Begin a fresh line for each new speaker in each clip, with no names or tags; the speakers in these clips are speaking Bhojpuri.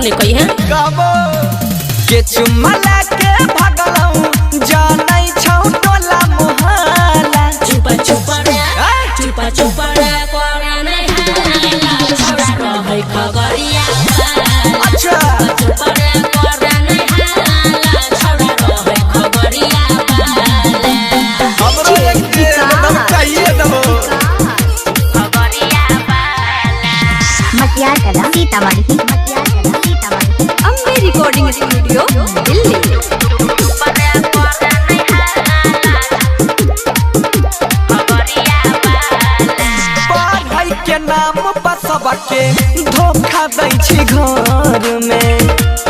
नहीं कही है
के चुम्मा के भगलऊ जानै छौ टोला मोहल्ला
चुपा चुपा रे कोरा नहीं हाला छोरा रहे खगड़िया
अच्छा
चुपा रे कोरा नहीं हाला छोरा रहे खगड़िया
हमरो एक एकदम चाहिए दबो
खगड़िया
मटियार कला सीतामढ़ी अम्बे रिकॉर्डिंग स्टूडियो दिल्ली।
के नाम पर सबके धोखा दै छी घर में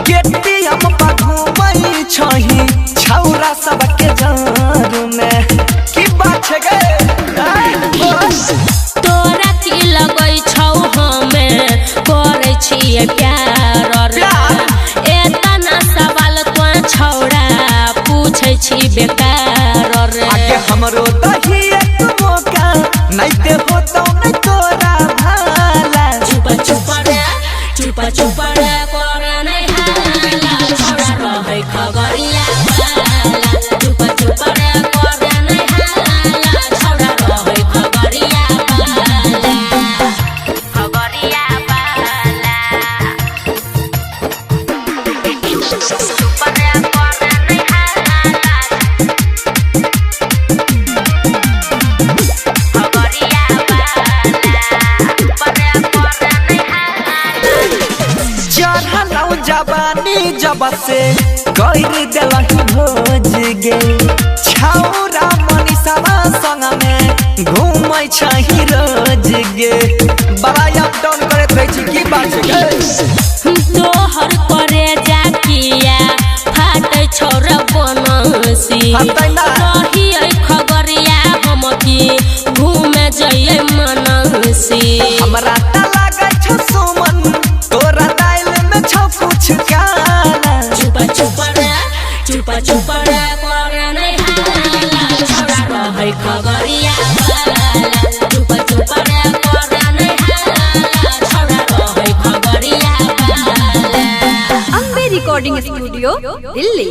केटीएम पर घूमै छही छौरा सबके जार में की बात छै गे
तोरा की लगै छौ हमें करे छी प्यार रे एतना सवाल तो छौरा पूछै छी बेकार रे
आगे हमरो दही एक मौका नहीं दे होतौ नहीं तोरा भाला
चुपा चुपा रे कोरा नहीं हाला छोरा रहे खगड़िया चुपा रे कोरा नहीं हाला छोरा रहे खगड़िया खगड़िया चुपा रे कोरा नहीं
चढ़लौ जवानी जब से गइर देलही भोज गे छौरा मनीषा संग में घूमै छही रोज गे बड़ा अप डाउन करत रहै छी की बात छै गे
तोहर करे जाकिया फाटे छोरा बनसी
हतै ना
रही खगड़िया हम की घूमे जइए मनसी
हमरा त लागै छ सुमन तोरा दाइल में छ कुछ काला
चुपा रे कोरा नहीं हाला छोरा रहे खगड़िया चुपा रे कोरा नहीं हाला छोरा रहे खगड़िया
अम्बे रिकॉर्डिंग स्टूडियो दिल्ली।